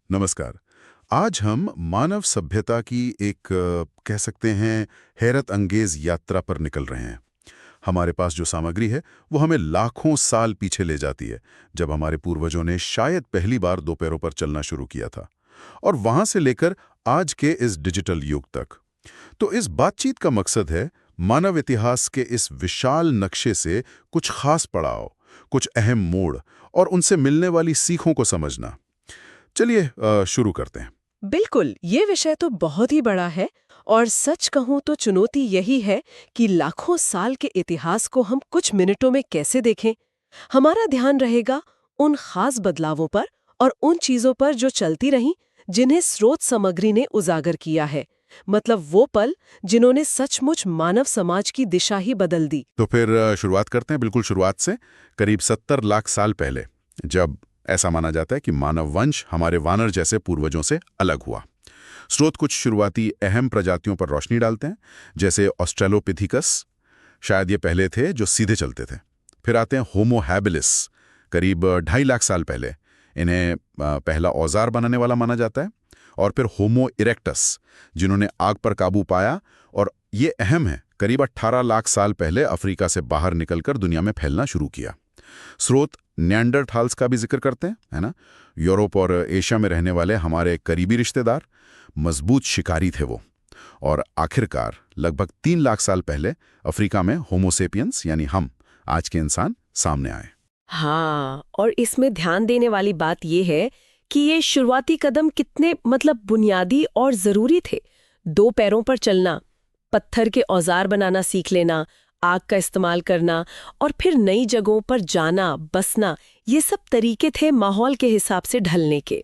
नमस्कार। आज हम मानव सभ्यता की एक कह सकते हैं हैरत अंगेज यात्रा पर निकल रहे हैं। हमारे पास जो सामग्री है वो हमें लाखों साल पीछे ले जाती है, जब हमारे पूर्वजों ने शायद पहली बार दो पैरों पर चलना शुरू किया था, और वहां से लेकर आज के इस डिजिटल युग तक। तो इस बातचीत का मकसद है मानव इतिहास के इस विशाल नक्शे से कुछ खास पड़ाव, कुछ अहम मोड़ और उनसे मिलने वाली सीखों को समझना। चलिए शुरू करते हैं। बिल्कुल, ये विषय तो बहुत ही बड़ा है और सच कहूं तो चुनौती यही है कि लाखों साल के इतिहास को हम कुछ मिनटों में कैसे देखें। हमारा ध्यान रहेगा उन खास बदलावों पर और उन चीजों पर जो चलती रहीं, जिन्हें स्रोत सामग्री ने उजागर किया है। मतलब वो पल जिन्होंने सचमुच मानव समाज की दिशा ही बदल दी। तो फिर शुरुआत करते हैं, बिल्कुल शुरुआत से। करीब 70 लाख साल पहले, जब ऐसा माना जाता है कि मानव वंश हमारे वानर जैसे पूर्वजों से अलग हुआ। स्रोत कुछ शुरुआती अहम प्रजातियों पर रोशनी डालते हैं, जैसे ऑस्ट्रेलोपिथिकस, शायद ये पहले थे जो सीधे चलते थे। फिर आते हैं होमो हैबिलिस, करीब 2.5 लाख साल पहले। इन्हें पहला औजार बनाने वाला माना जाता है। और फिर होमो इरेक्टस, जिन्होंने आग पर काबू पाया, और ये अहम है, करीब 18 लाख साल पहले अफ्रीका से बाहर निकलकर दुनिया में फैलना शुरू किया। स्रोत निएंडरथाल्स का भी जिक्र करते हैं, है ना। यूरोप और एशिया में रहने वाले हमारे करीबी रिश्तेदार, मजबूत शिकारी थे वो। और आखिरकार लगभग 3 लाख साल पहले अफ्रीका में होमोसेपियंस यानी हम, आज के इंसान, सामने आए। हाँ, और इसमें ध्यान देने वाली बात ये है कि ये शुरुआती कदम कितने बुनियादी और जरूरी थे। दो पैरों पर चलना, पत्थर के औजार बनाना सीख लेना, आग का इस्तेमाल करना और फिर नई जगहों पर जाना, बसना, ये सब तरीके थे माहौल के हिसाब से ढलने के।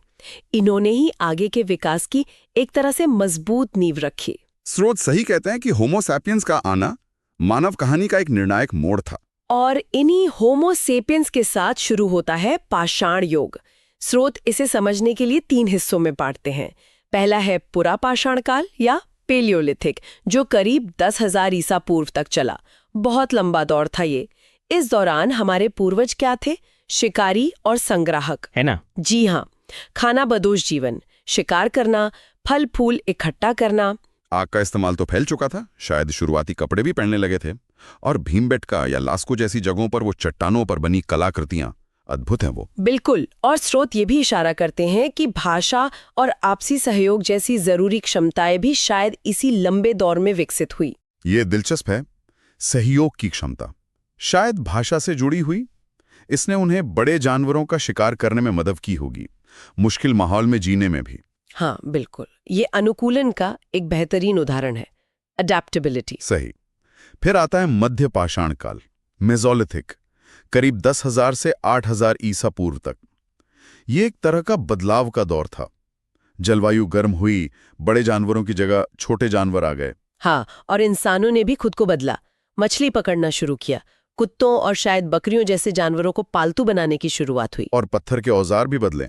इन्होंने ही आगे के विकास की एक तरह से मजबूत नींव रखी। स्रोत सही कहते हैं कि होमो सैपियंस का आना मानव कहानी का एक निर्णायक मोड़ था। और इन्हीं होमो सेपियंस के साथ शुरू होता है पाषाण युग। स्रोत इसे समझने के लिए 3 हिस्सों में बांटते हैं। पहला है पुरा पाषाण काल या पेलियोलिथिक, जो करीब 10,000 ईसा पूर्व तक चला। बहुत लंबा दौर था ये। इस दौरान हमारे पूर्वज क्या थे? शिकारी और संग्राहक, है ना। जी हाँ, खाना बदोश जीवन, शिकार करना, फल फूल इकट्ठा करना। आग का इस्तेमाल तो फैल चुका था, शायद शुरुआती कपड़े भी पहनने लगे थे। और भीमबेटका या लास्को जैसी जगहों पर वो चट्टानों पर बनी कलाकृतियां अद्भुत हैं वो। बिल्कुल, और स्रोत ये भी इशारा करते हैं कि भाषा और आपसी सहयोग जैसी जरूरी क्षमताएं भी शायद इसी लंबे दौर में विकसित हुई। ये दिलचस्प है, सहयोग की क्षमता शायद भाषा से जुड़ी हुई। इसने उन्हें बड़े जानवरों का शिकार करने में मदद की होगी, मुश्किल माहौल में जीने में भी। हाँ बिल्कुल, ये अनुकूलन का एक बेहतरीन उदाहरण है, अडेप्टेबिलिटी। सही। फिर आता है मध्य पाषाण काल, मेसोलिथिक, करीब 10,000 से 8,000 ईसा पूर्व तक। ये एक तरह का बदलाव का दौर था। जलवायु गर्म हुई, बड़े जानवरों की जगह छोटे जानवर आ गए। हाँ, और इंसानों ने भी खुद को बदला, मछली पकड़ना शुरू किया, कुत्तों और शायद बकरियों जैसे जानवरों को पालतू बनाने की शुरुआत हुई। और पत्थर के औजार भी बदले,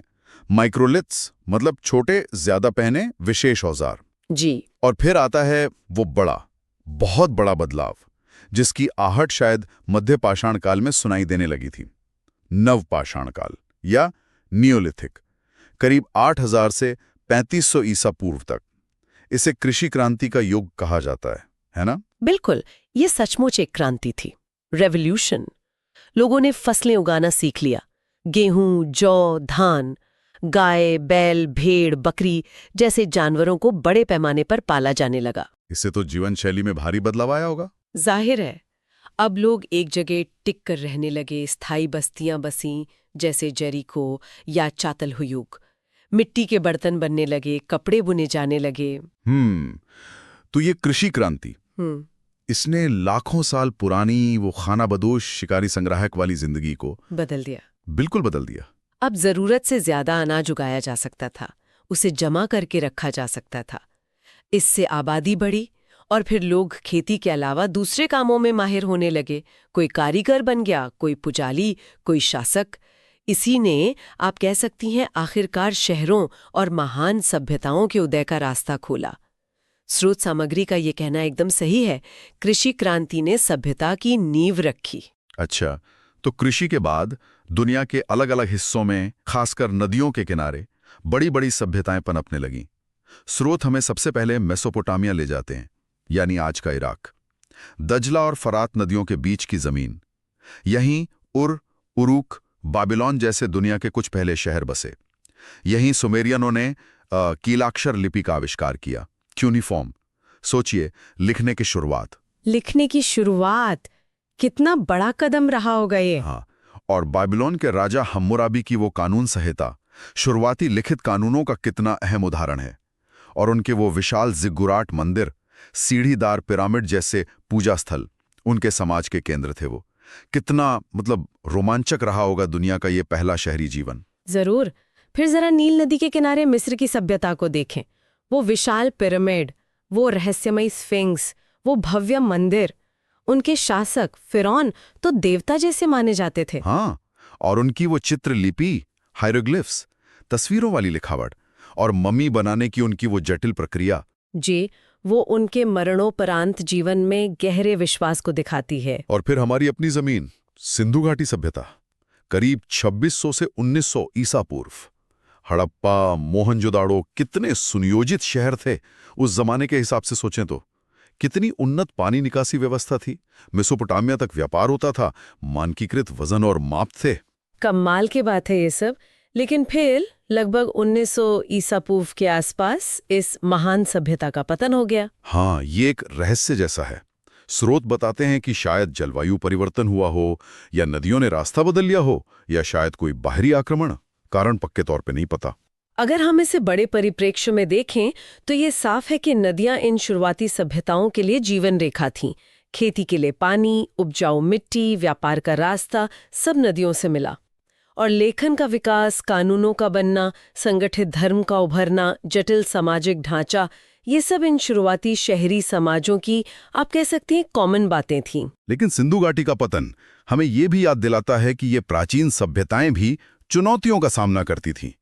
माइक्रोलिथ्स, मतलब छोटे ज्यादा पहने विशेष औजार। जी। और फिर आता है वो बड़ा, बहुत बड़ा बदलाव, जिसकी आहट शायद मध्य पाषाण काल में सुनाई देने लगी थी। नव पाषाण काल या नियोलिथिक, करीब 8,000 से 3,500 ईसा पूर्व तक। इसे कृषि क्रांति का युग कहा जाता है ना। बिल्कुल, ये सचमुच एक क्रांति थी, रेवोल्यूशन। लोगों ने फसलें उगाना सीख लिया, गेहूं, जौ, धान। गाय, बैल, भेड़, बकरी जैसे जानवरों को बड़े पैमाने पर पाला जाने लगा। इससे तो जीवन शैली में भारी बदलाव आया होगा। जाहिर है, अब लोग एक जगह टिक कर रहने लगे, स्थायी बस्तियां बसीं, जैसे जेरिको या चातलहुयुग। मिट्टी के बर्तन बनने लगे, कपड़े बुने जाने लगे। तो ये कृषि क्रांति, इसने लाखों साल पुरानी वो खानाबदोश शिकारी संग्राहक वाली जिंदगी को बदल दिया। बिल्कुल बदल दिया। अब जरूरत से ज्यादा अनाज उगाया जा सकता था, उसे जमा करके रखा जा सकता था। इससे आबादी बढ़ी और फिर लोग खेती के अलावा दूसरे कामों में माहिर होने लगे। कोई कारीगर बन गया, कोई पुजारी, कोई शासक। इसी ने, आप कह सकती हैं, आखिरकार शहरों और महान सभ्यताओं के उदय का रास्ता खोला। स्रोत सामग्री का ये कहना एकदम सही है, कृषि क्रांति ने सभ्यता की नींव रखी। अच्छा, तो कृषि के बाद दुनिया के अलग अलग हिस्सों में, खासकर नदियों के किनारे, बड़ी बड़ी सभ्यताएं पनपने लगीं। स्रोत हमें सबसे पहले मेसोपोटामिया ले जाते हैं, यानी आज का इराक। दजला और फरात नदियों के बीच की जमीन। यहीं उरुक, बाबिलोन जैसे दुनिया के कुछ पहले शहर बसे। यहीं सुमेरियनों ने कीलाक्षर लिपि का आविष्कार किया, क्यूनिफॉर्म। सोचिए, लिखने की शुरुआत। लिखने की शुरुआत, कितना बड़ा कदम रहा होगा ये। हाँ, और बाबिलोन के राजा हम्मुराबी की वो कानून संहिता, शुरुआती लिखित कानूनों का कितना अहम उदाहरण है। और उनके वो विशाल जिग्गुराट मंदिर, सीढ़ीदार पिरामिड जैसे पूजा स्थल, उनके समाज के केंद्र थे वो। कितना रोमांचक रहा होगा दुनिया का ये पहला शहरी जीवन। जरूर। फिर जरा नील नदी के किनारे मिस्र की सभ्यता को देखें। वो विशाल पिरामिड, वो रहस्यमयी स्फिंक्स, वो भव्य मंदिर। उनके शासक फिरौन तो देवता जैसे माने जाते थे। हाँ, और उनकी वो चित्रलिपि, हायरोग्लिफ्स, तस्वीरों वाली लिखावट, और मम्मी बनाने की उनकी वो जटिल प्रक्रिया जी, वो उनके मरणोपरांत जीवन में गहरे विश्वास को दिखाती है। और फिर हमारी अपनी जमीन, सिंधु घाटी सभ्यता, करीब 2600 से 1900 ईसा पूर्व। हड़प्पा, मोहनजोदाड़ो कितने सुनियोजित शहर थे उस जमाने के हिसाब से सोचें तो। कितनी उन्नत पानी निकासी व्यवस्था थी। मेसोपोटामिया तक व्यापार होता था, मानकीकृत वजन और माप थे। कमाल की बात है ये सब। लेकिन फिर लगभग 1900 ईसा पूर्व के आसपास इस महान सभ्यता का पतन हो गया। हाँ, ये एक रहस्य जैसा है। स्रोत बताते हैं कि शायद जलवायु परिवर्तन हुआ हो, या नदियों ने रास्ता बदल लिया हो, या शायद कोई बाहरी आक्रमण। कारण पक्के तौर पे नहीं पता। अगर हम इसे बड़े परिप्रेक्ष्य में देखें तो ये साफ है कि नदियां इन शुरुआती सभ्यताओं के लिए जीवन रेखा थीं। खेती के लिए पानी, उपजाऊ मिट्टी, व्यापार का रास्ता, सब नदियों से मिला। और लेखन का विकास, कानूनों का बनना, संगठित धर्म का उभरना, जटिल सामाजिक ढांचा, ये सब इन शुरुआती शहरी समाजों की, आप कह सकते हैं, कॉमन बातें थीं। लेकिन सिंधु घाटी का पतन हमें ये भी याद दिलाता है कि ये प्राचीन सभ्यताएं भी चुनौतियों का सामना करती थीं।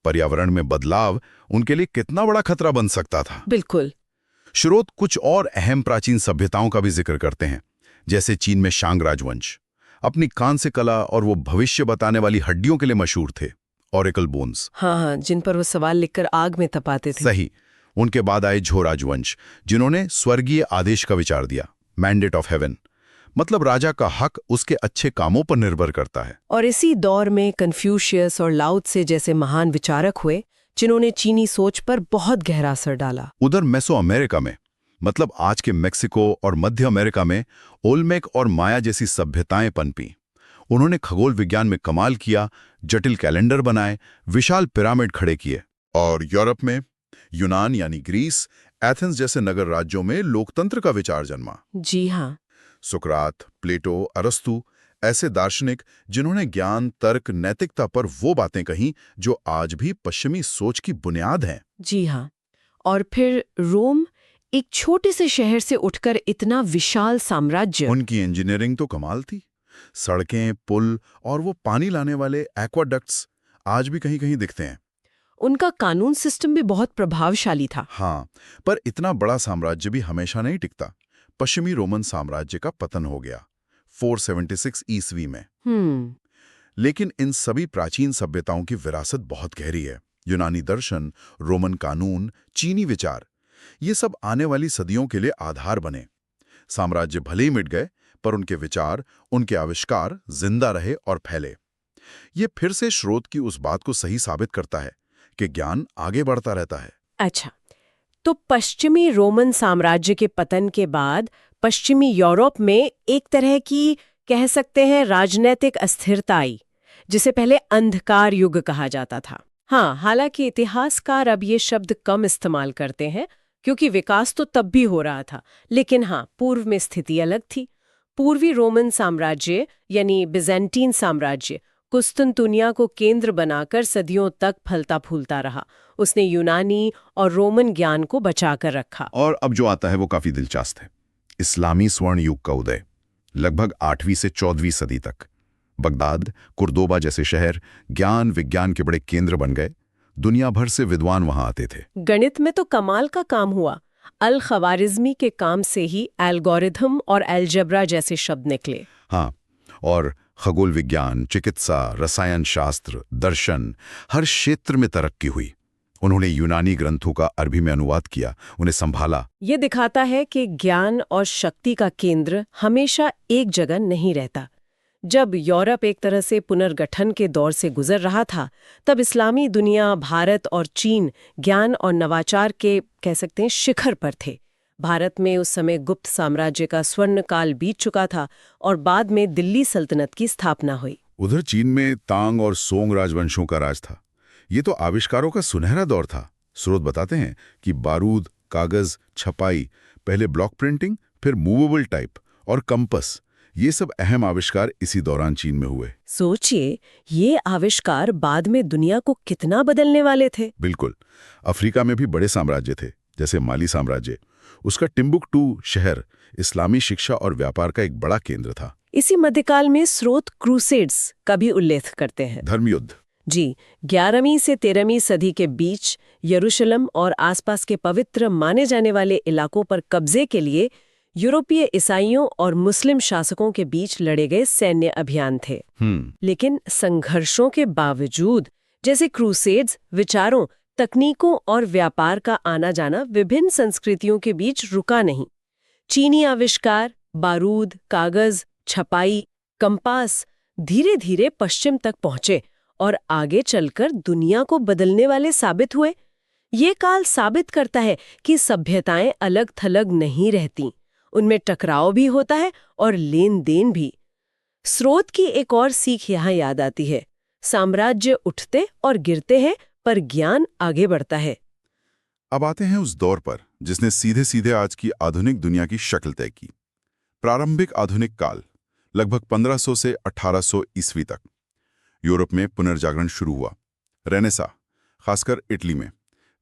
पर्यावरण में बदलाव उनके लिए कितना बड़ा खतरा बन सकता था। बिल्कुल। स्रोत कुछ और अहम प्राचीन सभ्यताओं का भी जिक्र करते हैं, जैसे चीन में शांग राजवंश अपनी कांस्य कला और वो भविष्य बताने वाली हड्डियों के लिए मशहूर थे, ऑरेकल बोन्स। हाँ, जिन पर वो सवाल लिखकर आग में तपाते थे। सही। उनके बाद आए झो राजवंश, जिन्होंने स्वर्गीय आदेश का विचार दिया, मैंडेट ऑफ हेवन। मतलब राजा का हक उसके अच्छे कामों पर निर्भर करता है। और इसी दौर में कन्फ्यूशियस और लाओ त्से जैसे महान विचारक हुए, जिन्होंने चीनी सोच पर बहुत गहरा असर डाला। उधर मेसो अमेरिका में, मतलब आज के मेक्सिको और मध्य अमेरिका में, ओल्मेक और माया जैसी सभ्यताएं पनपी। उन्होंने खगोल विज्ञान में कमाल किया, जटिल कैलेंडर बनाए, विशाल पिरामिड खड़े किए। और यूरोप में यूनान यानी ग्रीस, एथेंस जैसे नगर राज्यों में लोकतंत्र का विचार जन्मा। जी हाँ। सुकरात, प्लेटो, अरस्तु ऐसे दार्शनिक जिन्होंने ज्ञान, तर्क, नैतिकता पर वो बातें कहीं जो आज भी पश्चिमी सोच की बुनियाद हैं। जी हाँ। और फिर रोम, एक छोटे से शहर से उठकर इतना विशाल साम्राज्य। उनकी इंजीनियरिंग तो कमाल थी। सड़कें, पुल और वो पानी लाने वाले एक्वाडक्ट्स आज भी कहीं कहीं दिखते हैं। उनका कानून सिस्टम भी बहुत प्रभावशाली था। हाँ, पर इतना बड़ा साम्राज्य भी हमेशा नहीं टिकता। पश्चिमी रोमन साम्राज्य का पतन हो गया 476 ईस्वी में। लेकिन इन सभी प्राचीन सभ्यताओं की विरासत बहुत गहरी है। यूनानी दर्शन, रोमन कानून, चीनी विचार, ये सब आने वाली सदियों के लिए आधार बने। साम्राज्य भले ही मिट गए, पर उनके विचार, उनके आविष्कार जिंदा रहे और फैले। ये फिर से स्रोत की उस बात को सही साबित करता है कि ज्ञान आगे बढ़ता रहता है। अच्छा, तो पश्चिमी रोमन साम्राज्य के पतन के बाद पश्चिमी यूरोप में एक तरह की, कह सकते हैं, राजनीतिक अस्थिरता आई, जिसे पहले अंधकार युग कहा जाता था। हाँ, हालांकि इतिहासकार अब ये शब्द कम इस्तेमाल करते हैं, क्योंकि विकास तो तब भी हो रहा था। लेकिन हाँ, पूर्व में स्थिति अलग थी। पूर्वी रोमन साम्राज्य यानी बिजेंटीन साम्राज्य कुस्तुनतुनिया को केंद्र बनाकर सदियों तक फलता फूलता रहा। उसने यूनानी और रोमन ज्ञान को बचाकर रखा। और अब जो आता है वो काफी दिलचस्प है। इस्लामी स्वर्ण युग का उदय, लगभग 8वीं से 14वीं सदी तक। बगदाद, कुर्दोबा जैसे शहर ज्ञान विज्ञान के बड़े केंद्र बन गए। दुनिया भर से विद्वान वहां आते थे। गणित में तो कमाल का काम हुआ। अल खवारिज्मी के काम से ही एल्गोरिथम और अलजेब्रा जैसे शब्द निकले। हाँ, और खगोल विज्ञान, चिकित्सा, रसायन शास्त्र, दर्शन, हर क्षेत्र में तरक्की हुई। उन्होंने यूनानी ग्रंथों का अरबी में अनुवाद किया, उन्हें संभाला। ये दिखाता है कि ज्ञान और शक्ति का केंद्र हमेशा एक जगह नहीं रहता। जब यूरोप एक तरह से पुनर्गठन के दौर से गुजर रहा था, तब इस्लामी दुनिया, भारत और चीन ज्ञान और नवाचार के कह सकते हैं शिखर पर थे। भारत में उस समय गुप्त साम्राज्य का स्वर्ण काल बीत चुका था और बाद में दिल्ली सल्तनत की स्थापना हुई। उधर चीन में तांग और सोंग राजवंशों का राज था। ये तो आविष्कारों का सुनहरा दौर था। स्रोत बताते हैं कि बारूद, कागज, छपाई, पहले ब्लॉक प्रिंटिंग, फिर मूवेबल टाइप और कंपस, ये सब अहम आविष्कार इसी दौरान चीन में हुए। सोचिए, ये आविष्कार बाद में दुनिया को कितना बदलने वाले थे। बिल्कुल। अफ्रीका में भी बड़े साम्राज्य थे, जैसे माली साम्राज्य। उसका टिम्बुक्टू शहर इस्लामी शिक्षा और व्यापार का एक बड़ा केंद्र था। इसी मध्यकाल में स्रोत क्रूसेड्स का भी उल्लेख करते हैं। धर्मयुद्ध। जी, 11वीं से 13वीं सदी के बीच यरूशलेम और आसपास के पवित्र माने जाने वाले इलाकों पर कब्जे के लिए यूरोपीय ईसाइयों और मुस्लिम शासकों के बीच लड़े गए सैन्य अभियान थे। लेकिन संघर्षों के बावजूद, जैसे क्रूसेड्स, विचारों, तकनीकों और व्यापार का आना जाना विभिन्न संस्कृतियों के बीच रुका नहीं। चीनी आविष्कार, बारूद, कागज, छपाई, कंपास धीरे धीरे पश्चिम तक पहुंचे और आगे चलकर दुनिया को बदलने वाले साबित हुए। ये काल साबित करता है कि सभ्यताएं अलग थलग नहीं रहती, उनमें टकराव भी होता है और लेन देन भी। स्रोत की एक और सीख यहाँ याद आती है, साम्राज्य उठते और गिरते हैं पर ज्ञान आगे बढ़ता है। अब आते हैं उस दौर पर जिसने सीधे सीधे आज की आधुनिक दुनिया की शक्ल तय की। प्रारंभिक आधुनिक काल, लगभग 1500 से 1800 ईस्वी तक यूरोप में पुनर्जागरण शुरू हुआ। रेनेसा, खासकर इटली में,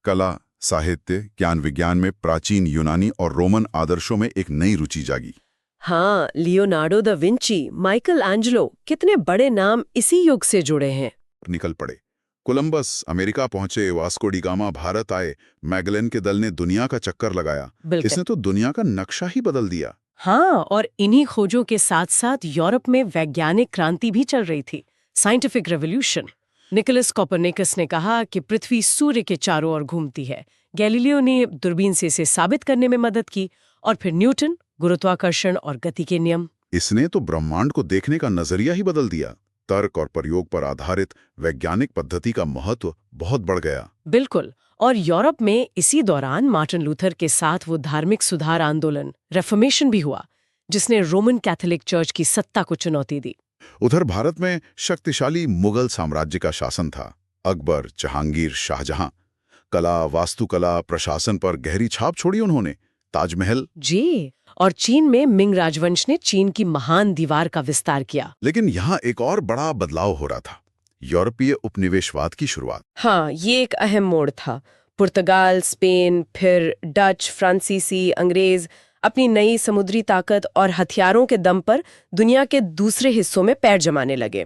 कला, साहित्य, ज्ञान विज्ञान में प्राचीन यूनानी और रोमन आदर्शों में एक नई रुचि जागी। हाँ, Leonardo da Vinci, Michael Angelo, कितने बड़े नाम इसी युग से जुड़े हैं। निकल पड़े। कोलंबस अमेरिका पहुंचे, वास्को डी गामा भारत आए, मैगलन के दल ने दुनिया का चक्कर लगाया। इसने तो दुनिया का नक्शा ही बदल दिया। हाँ, और इन्हीं खोजों के साथ साथ यूरोप में वैज्ञानिक क्रांति भी चल रही थी, साइंटिफिक रेवोल्यूशन। निकोलस कोपरनिकस ने कहा कि पृथ्वी सूर्य के चारों ओर घूमती है। गैलीलियो ने दूरबीन से इसे साबित करने में मदद की, और फिर न्यूटन, गुरुत्वाकर्षण और गति के नियम। इसने तो ब्रह्मांड को देखने का नजरिया ही बदल दिया। तर्क और प्रयोग पर आधारित वैज्ञानिक पद्धति का महत्व बहुत बढ़ गया। बिल्कुल। और यूरोप में इसी दौरान मार्टिन लूथर के साथ वो धार्मिक सुधार आंदोलन रेफॉर्मेशन भी हुआ, जिसने रोमन कैथोलिक चर्च की सत्ता को चुनौती दी। उधर भारत में शक्तिशाली मुगल साम्राज्य का शासन था। अकबर, जहांगीर, शाहजहां। कला, वास्तुकला, प्रशासन पर गहरी छाप छोड़ी उन्होंने। ताजमहल। जी, और चीन में मिंग राजवंश ने चीन की महान दीवार का विस्तार किया। लेकिन यहाँ एक और बड़ा बदलाव हो रहा था, यूरोपीय उपनिवेशवाद की शुरुआत। हाँ, ये एक अहम मोड़ था। पुर्तगाल, स्पेन, फिर डच, फ्रांसीसी, अंग्रेज अपनी नई समुद्री ताकत और हथियारों के दम पर दुनिया के दूसरे हिस्सों में पैर जमाने लगे।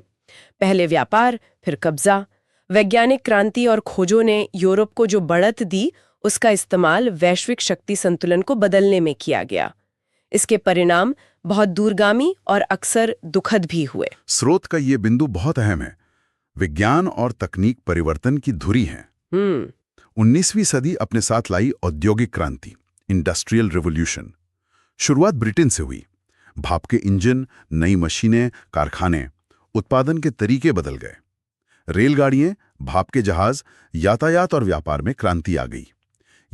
पहले व्यापार, फिर कब्जा। वैज्ञानिक क्रांति और खोजों ने यूरोप को जो बढ़त दी, उसका इस्तेमाल वैश्विक शक्ति संतुलन को बदलने में किया गया। इसके परिणाम बहुत दूरगामी और अक्सर दुखद भी हुए। स्रोत का ये बिंदु बहुत अहम है। विज्ञान और तकनीक परिवर्तन की धुरी है। 19वीं सदी अपने साथ लाई औद्योगिक क्रांति, इंडस्ट्रियल रिवॉल्यूशन। शुरुआत ब्रिटेन से हुई। भाप के इंजन, नई मशीनें, कारखाने, उत्पादन के तरीके बदल गए। रेलगाड़ियां, भाप के जहाज, यातायात और व्यापार में क्रांति आ गई।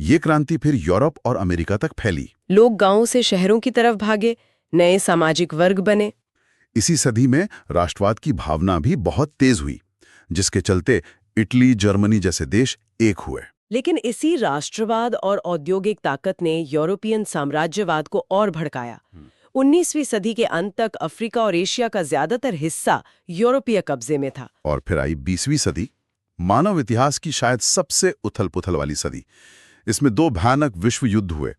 ये क्रांति फिर यूरोप और अमेरिका तक फैली। लोग गांवों से शहरों की तरफ भागे, नए सामाजिक वर्ग बने। इसी सदी में राष्ट्रवाद की भावना भी बहुत तेज हुई, जिसके चलते इटली, जर्मनी जैसे देश एक हुए। लेकिन इसी राष्ट्रवाद और औद्योगिक ताकत ने यूरोपियन साम्राज्यवाद को और भड़काया। 19वीं सदी के अंत तक अफ्रीका और एशिया का ज्यादातर हिस्सा यूरोपीय कब्जे में था। और फिर आई 20वीं सदी, मानव इतिहास की शायद सबसे उथल-पुथल वाली सदी। इसमें दो भयानक विश्व युद्ध हुए।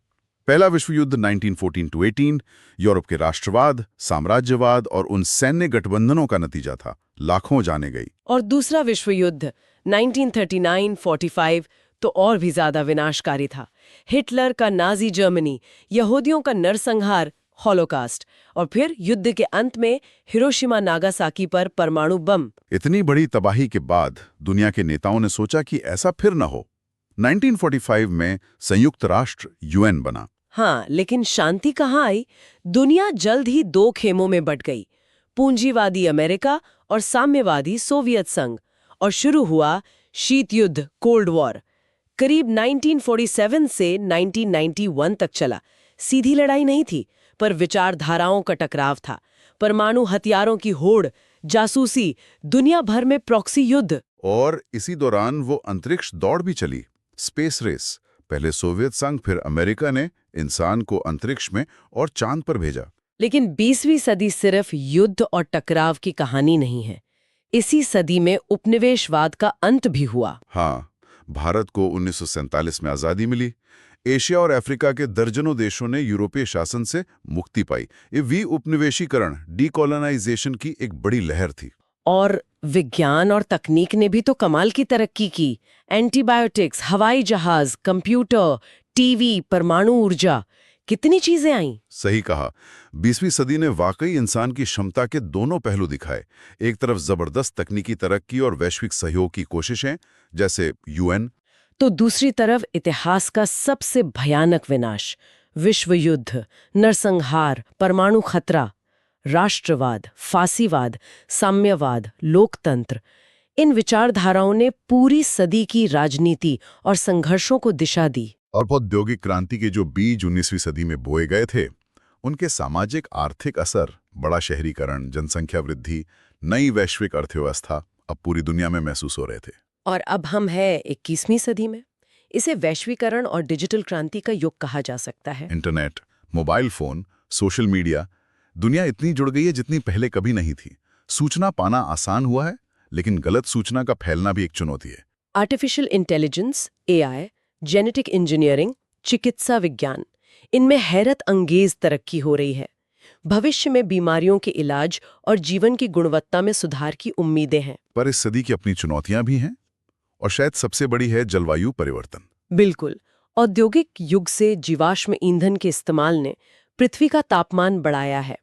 पहला विश्व युद्ध 1914-18 यूरोप के राष्ट्रवाद, साम्राज्यवाद और उन सैन्य गठबंधनों का नतीजा था। लाखों जाने गई। और दूसरा विश्व युद्ध 1939-45 तो और भी ज्यादा विनाशकारी था। हिटलर का नाजी जर्मनी, यहूदियों का नरसंहार, हॉलोकास्ट, और फिर युद्ध के अंत में हिरोशिमा नागासाकी पर परमाणु बम। इतनी बड़ी तबाही के बाद दुनिया के नेताओं ने सोचा कि ऐसा फिर न हो। 1945 में संयुक्त राष्ट्र यूएन बना। हाँ, लेकिन शांति कहाँ आई? दुनिया जल्द ही दो खेमों में बंट गई, पूंजीवादी अमेरिका और साम्यवादी सोवियत संघ, और शुरू हुआ शीत युद्ध, कोल्ड वॉर। करीब 1947 से 1991 तक चला। सीधी लड़ाई नहीं थी, पर विचारधाराओं का टकराव था। परमाणु हथियारों की होड़, जासूसी, दुनिया भर में प्रॉक्सी युद्ध। और इसी दौरान वो अंतरिक्ष दौड़ भी चली, स्पेस रेस। पहले सोवियत संघ, फिर अमेरिका ने इंसान को अंतरिक्ष में और चांद पर भेजा। लेकिन 20वीं सदी सिर्फ युद्ध और टकराव की कहानी नहीं है। इसी सदी में उपनिवेशवाद का अंत भी हुआ। हाँ, भारत को 1947 में आज़ादी मिली। एशिया और अफ्रीका के दर्जनों देशों ने यूरोपीय शासन से मुक्ति पाई। ये उपनिवेशीकरण, डीकोलोनाइजेशन की एक बड़ी लहर थी। और विज्ञान और तकनीक ने भी तो कमाल की तरक्की की। एंटीबायोटिक्स, हवाई जहाज, कंप्यूटर, टीवी, परमाणु ऊर्जा, कितनी चीजें आईं। सही कहा। 20वीं सदी ने वाकई इंसान की क्षमता के दोनों पहलू दिखाए। एक तरफ जबरदस्त तकनीकी तरक्की और वैश्विक सहयोग की कोशिशें, जैसे यूएन, तो दूसरी तरफ इतिहास का सबसे भयानक विनाश, विश्व युद्ध, नरसंहार, परमाणु खतरा, राष्ट्रवाद, फासीवाद, साम्यवाद, लोकतंत्र। इन विचारधाराओं ने पूरी सदी की राजनीति और संघर्षों को दिशा दी। और औद्योगिक क्रांति के जो बीज 19वीं सदी में बोए गए थे, उनके सामाजिक आर्थिक असर, बड़ा शहरीकरण, जनसंख्या वृद्धि, नई वैश्विक अर्थव्यवस्था अब पूरी दुनिया में महसूस हो रहे थे। और अब हम हैं 21वीं सदी में। इसे वैश्वीकरण और डिजिटल क्रांति का युग कहा जा सकता है। Internet, mobile phone, social media, दुनिया इतनी जुड़ गई है जितनी पहले कभी नहीं थी। सूचना पाना आसान हुआ है, लेकिन गलत सूचना का फैलना भी एक चुनौती है। Artificial intelligence, AI, genetic engineering, चिकित्सा विज्ञान, इनमें हैरत अंगेज तरक्की हो रही है। भविष्य में बीमारियों के इलाज और जीवन की गुणवत्ता में सुधार की उम्मीदें हैं। पर इस सदी की अपनी चुनौतियां भी हैं, और शायद सबसे बड़ी है जलवायु परिवर्तन। बिल्कुल। औद्योगिक युग से जीवाश्म ईंधन के इस्तेमाल ने पृथ्वी का तापमान बढ़ाया है।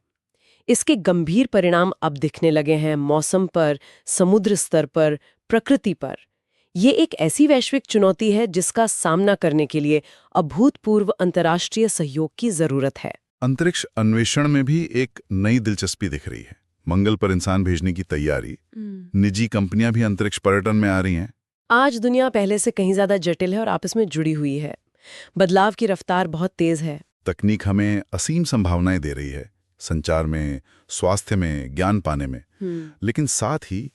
इसके गंभीर परिणाम अब दिखने लगे हैं मौसम पर, समुद्र स्तर पर, प्रकृति पर। ये एक ऐसी वैश्विक चुनौती है जिसका सामना करने के लिए अभूतपूर्व अंतर्राष्ट्रीय सहयोग की जरूरत है। अंतरिक्ष अन्वेषण में भी एक नई दिलचस्पी दिख रही है। मंगल पर इंसान भेजने की तैयारी, निजी कंपनियां भी अंतरिक्ष पर्यटन में आ रही हैं। आज दुनिया पहले से कहीं ज्यादा जटिल है और आपस में जुड़ी हुई है। बदलाव की रफ्तार बहुत तेज है। तकनीक हमें असीम संभावनाएं दे रही है, संचार में, स्वास्थ्य में, ज्ञान पाने में। लेकिन साथ ही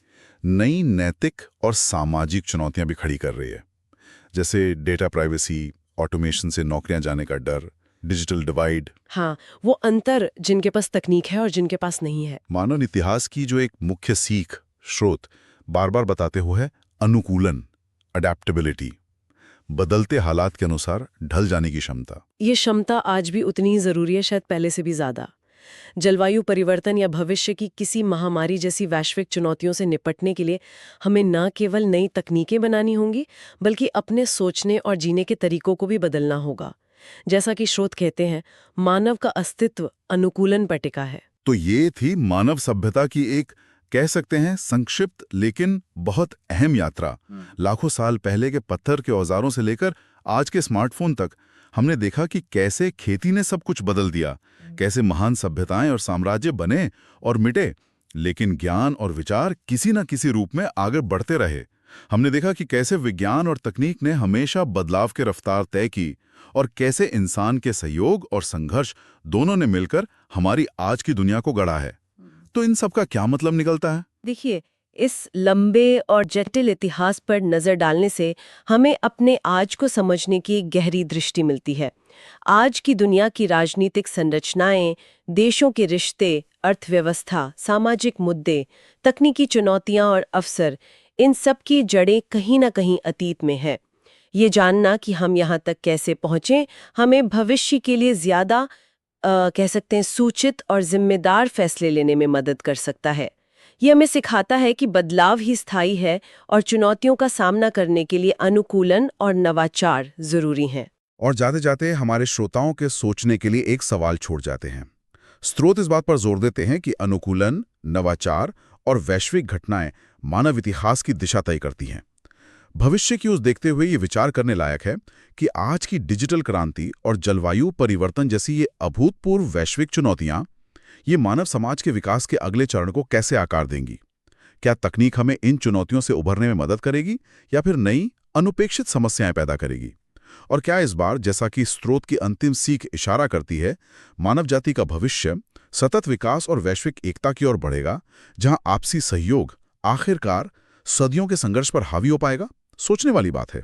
नई नैतिक और सामाजिक चुनौतियां भी खड़ी कर रही है, जैसे डेटा प्राइवेसी, ऑटोमेशन से नौकरियां जाने का डर, डिजिटल डिवाइड। हाँ, वो अंतर जिनके पास तकनीक है और जिनके पास नहीं है। मानव इतिहास की जो एक मुख्य सीख स्रोत बार बार बताते हुए है अनुकूलन, अडेप्टेबिलिटी, बदलते हालात के अनुसार ढल जाने की क्षमता। ये क्षमता आज भी उतनी ही जरूरी है, शायद पहले से भी ज्यादा। जलवायु परिवर्तन या भविष्य की किसी महामारी जैसी वैश्विक चुनौतियों से निपटने के लिए हमें न केवल नई तकनीकें बनानी होंगी, बल्कि अपने सोचने और जीने के तरीकों को भी बदलना होगा। जैसा कि स्रोत कहते हैं, मानव का अस्तित्व अनुकूलन पर टिका है। तो ये थी मानव सभ्यता की एक, कह सकते हैं, संक्षिप्त लेकिन बहुत अहम यात्रा। लाखों साल पहले के पत्थर के औजारों से लेकर आज के स्मार्टफोन तक हमने देखा कि कैसे खेती ने सब कुछ बदल दिया, कैसे महान सभ्यताएं और साम्राज्य बने और मिटे, लेकिन ज्ञान और विचार किसी न किसी रूप में आगे बढ़ते रहे। हमने देखा कि कैसे विज्ञान और तकनीक ने हमेशा बदलाव की रफ्तार तय की, और कैसे इंसान के सहयोग और संघर्ष दोनों ने मिलकर हमारी आज की दुनिया को गढ़ा है। तो इन सब का क्या मतलब निकलता है? देखिए, इस लंबे और जटिल इतिहास पर नजर डालने से हमें अपने आज को समझने की एक गहरी दृष्टि मिलती है। आज की दुनिया की राजनीतिक संरचनाएं, देशों के रिश्ते, अर्थव्यवस्था, सामाजिक मुद्दे, तकनीकी चुनौतियां और अवसर, इन सब की जड़ें कहीं ना कहीं अतीत में है। ये जानना कि हम यहाँ तक कैसे पहुँचे, हमें भविष्य के लिए ज्यादा कह सकते हैं सूचित और जिम्मेदार फैसले लेने में मदद कर सकता है। ये हमें सिखाता है कि बदलाव ही स्थायी है और चुनौतियों का सामना करने के लिए अनुकूलन और नवाचार जरूरी हैं। और जाते जाते हमारे श्रोताओं के सोचने के लिए एक सवाल छोड़ जाते हैं। स्रोत इस बात पर जोर देते हैं कि अनुकूलन, नवाचार और वैश्विक घटनाएं मानव इतिहास की दिशा तय करती हैं। भविष्य की ओर देखते हुए ये विचार करने लायक है कि आज की डिजिटल क्रांति और जलवायु परिवर्तन जैसी ये अभूतपूर्व वैश्विक चुनौतियां ये मानव समाज के विकास के अगले चरण को कैसे आकार देंगी। क्या तकनीक हमें इन चुनौतियों से उभरने में मदद करेगी या फिर नई अनपेक्षित समस्याएं पैदा करेगी? और क्या इस बार, जैसा कि स्रोत की अंतिम सीख इशारा करती है, मानव जाति का भविष्य सतत विकास और वैश्विक एकता की ओर बढ़ेगा, जहां आपसी सहयोग आखिरकार सदियों के संघर्ष पर हावी हो पाएगा? सोचने वाली बात है।